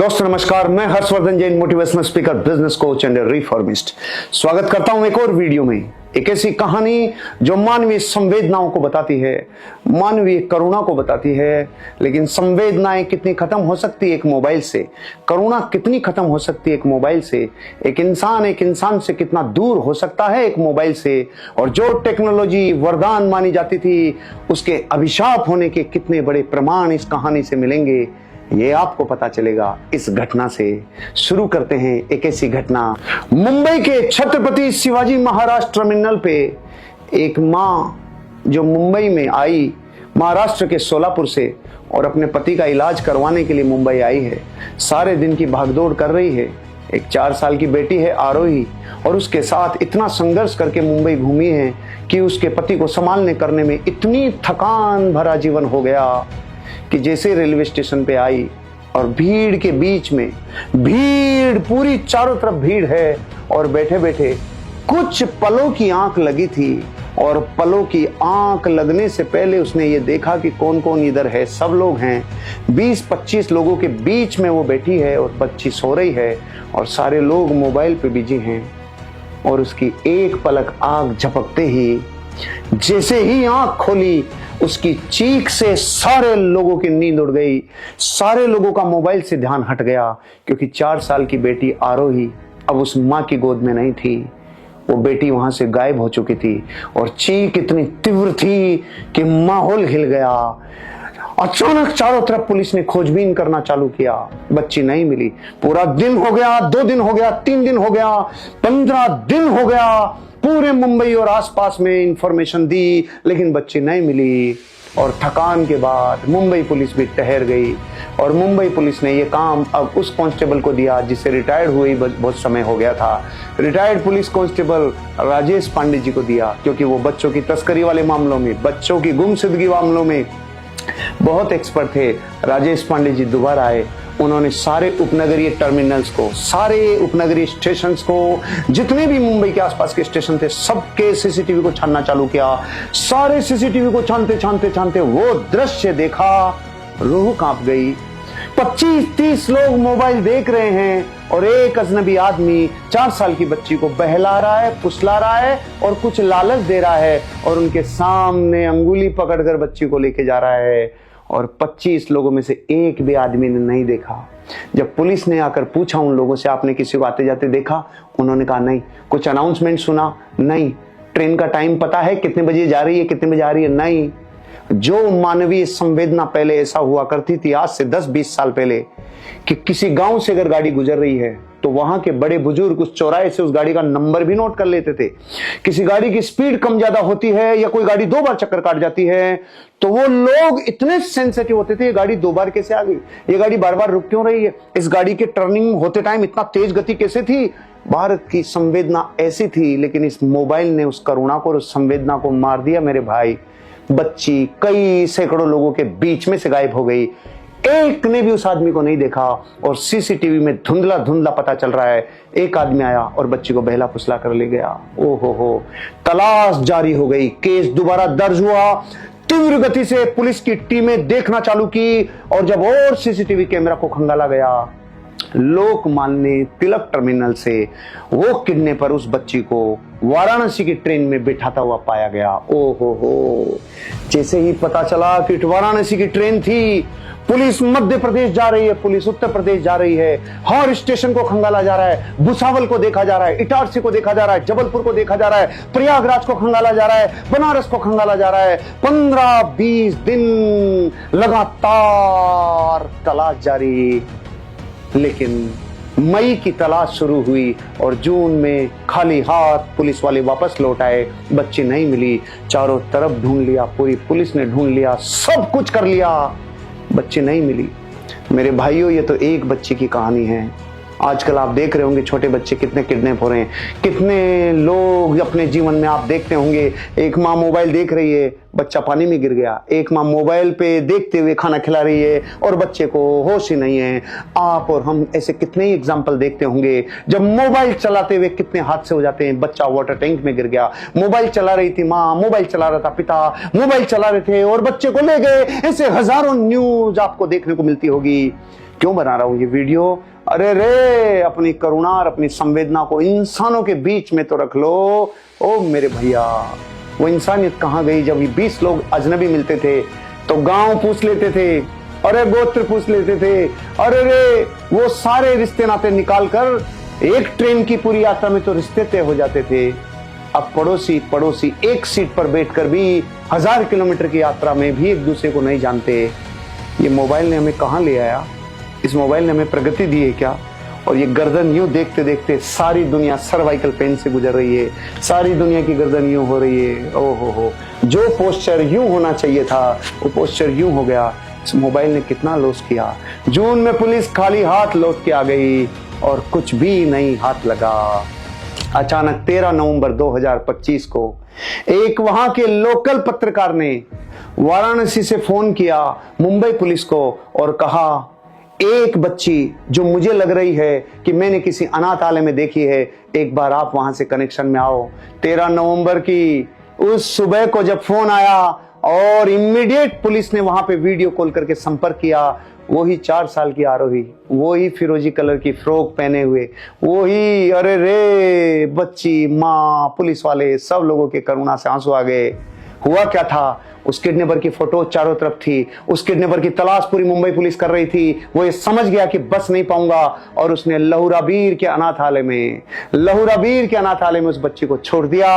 दोस्तों नमस्कार, मैं Harshvardhan Jain, motivational speaker, business coach and reformist. स्वागत करता हूं एक और वीडियो में। एक ऐसी कहानी जो मानवीय संवेदनाओं को बताती है, मानवीय करुणा को बताती है। लेकिन संवेदनाएं कितनी खत्म हो सकती है एक मोबाइल से, करुणा कितनी खत्म हो सकती है एक मोबाइल से, एक इंसान से कितना दूर हो सकता है एक मोबाइल से। और जो टेक्नोलॉजी वरदान मानी जाती थी, उसके अभिशाप होने के कितने बड़े प्रमाण इस कहानी से मिलेंगे, ये आपको पता चलेगा इस घटना से। शुरू करते हैं एक ऐसी घटना। मुंबई के छत्रपति शिवाजी महाराज टर्मिनल पे एक माँ जो मुंबई में आई, महाराष्ट्र के सोलापुर से, और अपने पति का इलाज करवाने के लिए मुंबई आई है। सारे दिन की भागदौड़ कर रही है। एक 4 साल की बेटी है आरोही, और उसके साथ इतना संघर्ष करके मुंबई घूमी है कि उसके पति को संभालने करने में इतनी थकान भरा जीवन हो गया कि जैसे रेलवे स्टेशन पे आई और भीड़ के बीच में, भीड़ पूरी चारों तरफ भीड़ है, और बैठे बैठे कुछ पलों की आंख लगी थी। और पलों की आंख लगने से पहले उसने ये देखा कि कौन कौन इधर है। सब लोग हैं, 20-25 लोगों के बीच में वो बैठी है और बच्ची सो रही है, और सारे लोग मोबाइल पे बिजी हैं। और उसकी एक पलक आंख झपकते ही, जैसे ही आंख खोली, उसकी चीख से सारे लोगों की नींद उड़ गई। सारे लोगों का मोबाइल से ध्यान हट गया, क्योंकि 4 साल की बेटी आरोही अब उस माँ की गोद में नहीं थी। वो बेटी वहां से गायब हो चुकी थी, और चीख इतनी तीव्र थी कि माहौल हिल गया। अचानक चारों तरफ पुलिस ने खोजबीन करना चालू किया। बच्ची नहीं मिली। पूरा दिन हो गया, 2 दिन हो गया, 3 दिन हो गया, 15 दिन हो गया। पूरे मुंबई और आसपास में इंफॉर्मेशन दी, लेकिन बच्ची नहीं मिली। और थकान के बाद मुंबई पुलिस भी ठहर गई, और मुंबई पुलिस ने ये काम अब उस कांस्टेबल को दिया जिससे रिटायर्ड हुए बहुत समय हो गया था। Retired police constable Rajesh Pande ji को दिया, क्योंकि वो बच्चों की तस्करी वाले मामलों में, बच्चों की गुमशुदगी मामलों में बहुत एक्सपर्ट थे। राजेश पांडे जी दोबारा आए। उन्होंने सारे उपनगरीय टर्मिनल्स को, सारे उपनगरीय स्टेशंस को, जितने भी मुंबई के आसपास के स्टेशन थे, सबके सीसीटीवी को छानना चालू किया। सारे सीसीटीवी को छानते वो दृश्य देखा, रूह कांप गई। 25-30 लोग मोबाइल देख रहे हैं, और एक अजनबी आदमी 4 साल की बच्ची को बहला रहा है, फुसला रहा है, और कुछ लालच दे रहा है, और उनके सामने अंगुली पकड़कर बच्ची को लेके जा रहा है। और 25 लोगों में से एक भी आदमी ने नहीं देखा। जब पुलिस ने आकर पूछा उन लोगों से, आपने किसी को आते जाते देखा? उन्होंने कहा नहीं। कुछ अनाउंसमेंट सुना? नहीं। ट्रेन का टाइम पता है, कितने बजे जा रही है, कितने बजे आ रही है? नहीं। जो मानवीय संवेदना पहले ऐसा हुआ करती थी, आज से 10-20 साल पहले, कि किसी गांव से अगर गाड़ी गुजर रही है तो वहां के बड़े बुजुर्ग उस चौराहे से उस गाड़ी का नंबर भी नोट कर लेते थे। किसी गाड़ी की स्पीड कम ज्यादा होती है, या कोई गाड़ी 2 बार चक्कर काट जाती है, तो वो लोग इतने सेंसिटिव होते थे, ये गाड़ी 2 बार कैसे आ गई, ये गाड़ी बार बार रुक क्यों रही है, इस गाड़ी के टर्निंग होते टाइम इतना तेज गति कैसे थी। भारत की संवेदना ऐसी थी, लेकिन इस मोबाइल ने उस करुणा को और उस संवेदना को मार दिया मेरे भाई। बच्ची कई सैकड़ों लोगों के बीच में से गायब हो गई। एक ने भी उस आदमी को नहीं देखा, और सीसीटीवी में धुंधला धुंधला पता चल रहा है, एक आदमी आया और बच्ची को बहला फुसला कर ले गया। ओहो हो, तलाश जारी हो गई। केस दोबारा दर्ज हुआ। तीव्र गति से पुलिस की टीमें देखना चालू की, और जब और सीसीटीवी कैमरा को खंगाला गया, लोकमान्य तिलक टर्मिनल से वो किडनैपर उस बच्ची को वाराणसी की ट्रेन में बिठाता हुआ पाया गया। ओहो हो, जैसे ही पता चला कि वाराणसी की ट्रेन थी, पुलिस मध्य प्रदेश जा रही है, पुलिस उत्तर प्रदेश जा रही है, हर स्टेशन को खंगाला जा रहा है। भुसावल को देखा जा रहा है, इटारसी को देखा जा रहा है, जबलपुर को देखा जा रहा है, प्रयागराज को खंगाला जा रहा है, बनारस को खंगाला जा रहा है। 15-20 दिन लगातार तलाश जारी। लेकिन मई की तलाश शुरू हुई, और जून में खाली हाथ पुलिस वाले वापस लौट आए। बच्ची नहीं मिली। चारों तरफ ढूंढ लिया, पूरी पुलिस ने ढूंढ लिया, सब कुछ कर लिया, बच्ची नहीं मिली। मेरे भाइयों, ये तो एक बच्ची की कहानी है। आजकल आप देख रहे होंगे छोटे बच्चे कितने किडनैप हो रहे हैं, कितने लोग अपने जीवन में आप देखते होंगे। एक माँ मोबाइल देख रही है, बच्चा पानी में गिर गया। एक माँ मोबाइल पे देखते हुए खाना खिला रही है, और बच्चे को होश ही नहीं है। आप और हम ऐसे कितने ही एग्जाम्पल देखते होंगे, जब मोबाइल चलाते हुए कितने हादसे हो जाते हैं। बच्चा वाटर टैंक में गिर गया, मोबाइल चला रही थी माँ, मोबाइल चला रहा था पिता, मोबाइल चला रहे थे और बच्चे को ले गए। ऐसे हजारों न्यूज आपको देखने को मिलती होगी। क्यों बना रहा हूं ये वीडियो? अरे रे, अपनी करुणा और अपनी संवेदना को इंसानों के बीच में तो रख लो। ओ मेरे भैया, वो इंसानियत कहाँ गई? जब ये 20 लोग अजनबी मिलते थे तो गांव पूछ लेते थे, अरे गोत्र पूछ लेते थे, अरे रे वो सारे रिश्ते नाते निकाल कर एक ट्रेन की पूरी यात्रा में तो रिश्ते तय हो जाते थे। अब पड़ोसी एक सीट पर बैठकर भी 1000 किलोमीटर की यात्रा में भी एक दूसरे को नहीं जानते। ये मोबाइल ने हमें कहाँ ले आया? इस मोबाइल ने हमें प्रगति दी है क्या? और ये गर्दन यूं देखते देखते सारी दुनिया सर्वाइकल पेन से गुजर रही है, सारी दुनिया की गर्दन यूं हो रही है। ओहो हो, जो पोस्चर यूं होना चाहिए था वो पोस्चर यूं हो गया। इस मोबाइल ने कितना लॉस किया। जून में पुलिस खाली हाथ लौट के आ गई और कुछ भी नहीं हाथ लगा। अचानक 13 नवंबर 2025 को एक वहां के लोकल पत्रकार ने वाराणसी से फोन किया मुंबई पुलिस को और कहा, एक बच्ची जो मुझे लग रही है कि मैंने किसी अनाथालय में देखी है, एक बार आप वहां से कनेक्शन में आओ। 13 नवंबर की उस सुबह को जब फोन आया और इमीडिएट पुलिस ने वहां पे वीडियो कॉल करके संपर्क किया, वही 4 साल की आरोही, वही फिरोजी कलर की फ्रॉक पहने हुए, वही अरे रे बच्ची, माँ, पुलिस वाले, सब लोगों के करुणा से आंसू आ गए। हुआ क्या था? उस किडनैपर की फोटो चारों तरफ थी। उस किडनैपर की तलाश पूरी मुंबई पुलिस कर रही थी। वो ये समझ गया कि बस नहीं पाऊंगा और उसने लहुराबीर के अनाथालय में उस बच्ची को छोड़ दिया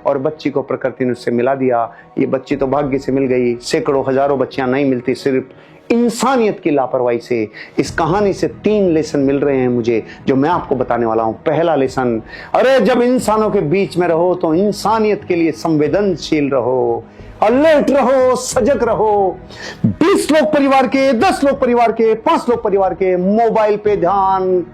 और बच्ची को प्रकृति ने उससे मिला दिया। ये बच्ची तो भाग्य से मिल गई, सैकड़ों हजारों बच्चियां नहीं मिलती सिर्फ इंसानियत की लापरवाही से। इस कहानी से 3 लेसन मिल रहे हैं मुझे, जो मैं आपको बताने वाला हूं। पहला लेसन, अरे जब इंसानों के बीच में रहो तो इंसानियत के लिए संवेदनशील रहो, अलर्ट रहो, सजग रहो। 20 लोग परिवार के, 10 लोग परिवार के, 5 लोग परिवार के, मोबाइल पे ध्यान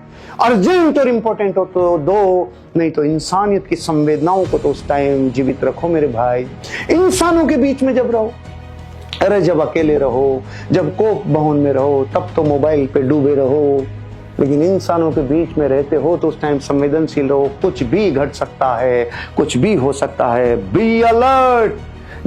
अर्जेंट और इंपॉर्टेंट हो तो दो, नहीं तो इंसानियत की संवेदनाओं को तो उस टाइम जीवित रखो मेरे भाई। इंसानों के बीच में जब रहो, अरे जब अकेले रहो, जब कोप भवन में रहो, तब तो मोबाइल पे डूबे रहो, लेकिन इंसानों के बीच में रहते हो तो उस टाइम संवेदनशील रहो। कुछ भी घट सकता है, कुछ भी हो सकता है। Be alert.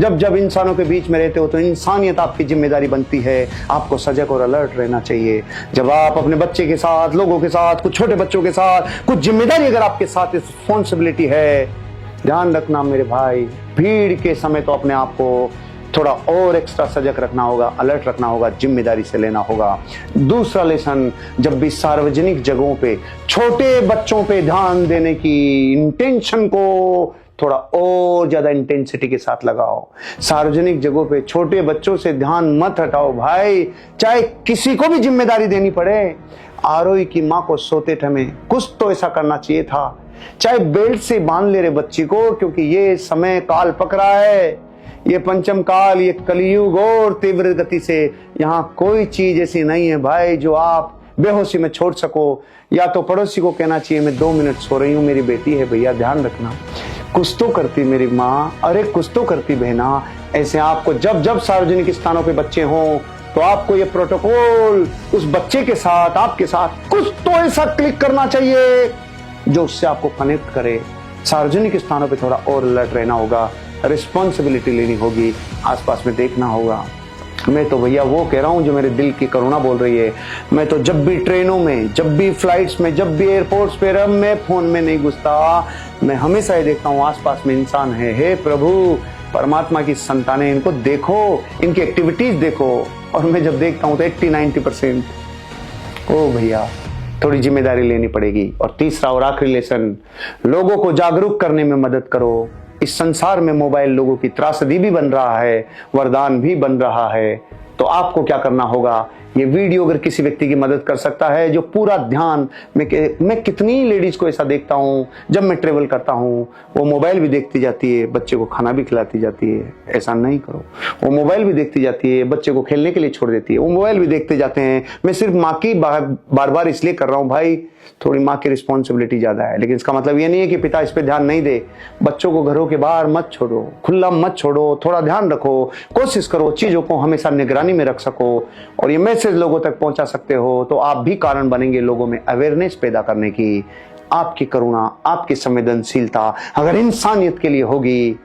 जब इंसानों के बीच में रहते हो तो इंसानियत आपकी जिम्मेदारी बनती है, आपको सजग और अलर्ट रहना चाहिए। जब आप अपने बच्चे के साथ, लोगों के साथ, कुछ छोटे बच्चों के साथ, कुछ जिम्मेदारी अगर आपके साथ रिस्पॉन्सिबिलिटी है, ध्यान रखना मेरे भाई, भीड़ के समय तो अपने आप को थोड़ा और एक्स्ट्रा सजग रखना होगा, अलर्ट रखना होगा, जिम्मेदारी से लेना होगा। दूसरा लेसन, जब भी सार्वजनिक जगहों पे छोटे बच्चों पे ध्यान देने की इंटेंशन को थोड़ा और ज्यादा इंटेंसिटी के साथ लगाओ। सार्वजनिक जगहों पे छोटे बच्चों से ध्यान मत हटाओ भाई, चाहे किसी को भी जिम्मेदारी देनी पड़े। आरोही की माँ को सोते समय कुछ तो ऐसा करना चाहिए था, चाहे बेल्ट से बांध ले रे बच्ची को, क्योंकि ये समय काल पकड़ा है, ये पंचम काल, ये कलयुग और तीव्र गति से यहाँ कोई चीज ऐसी नहीं है भाई जो आप बेहोशी में छोड़ सको। या तो पड़ोसी को कहना चाहिए मैं 2 मिनट सो रही हूँ, मेरी बेटी है भैया ध्यान रखना। कुछ तो करती मेरी माँ, अरे कुछ तो करती बहना। ऐसे आपको जब सार्वजनिक स्थानों पे बच्चे हों तो आपको ये प्रोटोकॉल उस बच्चे के साथ, आपके साथ कुछ तो ऐसा क्लिक करना चाहिए जो उससे आपको कनेक्ट करे। सार्वजनिक स्थानों पे थोड़ा और अलर्ट रहना होगा, रिस्पॉन्सिबिलिटी लेनी होगी, आसपास में देखना होगा। मैं तो भैया वो कह रहा हूँ जो मेरे दिल की करुणा बोल रही है। मैं तो जब भी ट्रेनों में, जब भी फ्लाइट्स में, जब भी एयरपोर्ट्स पे, अब मैं फोन में नहीं घुसता, मैं हमेशा ये देखता हूँ आसपास में इंसान है। हे प्रभु, परमात्मा की संतानें, इनको देखो, इनकी एक्टिविटीज देखो। और मैं जब देखता हूँ तो 80-90% ओ भैया थोड़ी जिम्मेदारी लेनी पड़ेगी। और तीसरा और आखिरी लेसन, लोगों को जागरूक करने में मदद करो। इस संसार में मोबाइल लोगों की त्रासदी भी बन रहा है, वरदान भी बन रहा है। तो आपको क्या करना होगा? ये वीडियो अगर किसी व्यक्ति की मदद कर सकता है, जो पूरा ध्यान, मैं कितनी लेडीज को ऐसा देखता हूँ जब मैं ट्रेवल करता हूँ, वो मोबाइल भी देखती जाती है, बच्चे को खाना भी खिलाती जाती है। ऐसा नहीं करो। वो मोबाइल भी देखती जाती है, बच्चे को खेलने के लिए छोड़ देती है, वो मोबाइल भी देखते जाते हैं। मैं सिर्फ माँ की बार बार इसलिए कर रहा हूँ भाई, थोड़ी माँ की रिस्पॉन्सिबिलिटी ज्यादा है, लेकिन इसका मतलब ये नहीं है कि पिता इस पे ध्यान नहीं दे। बच्चों को घरों के बाहर मत छोड़ो, खुला मत छोड़ो, थोड़ा ध्यान रखो, कोशिश करो चीजों को हमेशा निगरानी में रख सको और ये मैसेज लोगों तक पहुंचा सकते हो तो आप भी कारण बनेंगे लोगों में अवेयरनेस पैदा करने की। आपकी करुणा, आपकी संवेदनशीलता अगर इंसानियत के लिए होगी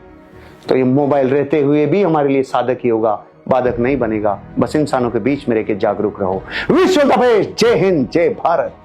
तो ये मोबाइल रहते हुए भी हमारे लिए साधक ही होगा। बाधक नहीं बनेगा। बस इंसानों के बीच में रहकर जागरूक रहो। विश्व द बेस्ट। जय हिंद, जय भारत।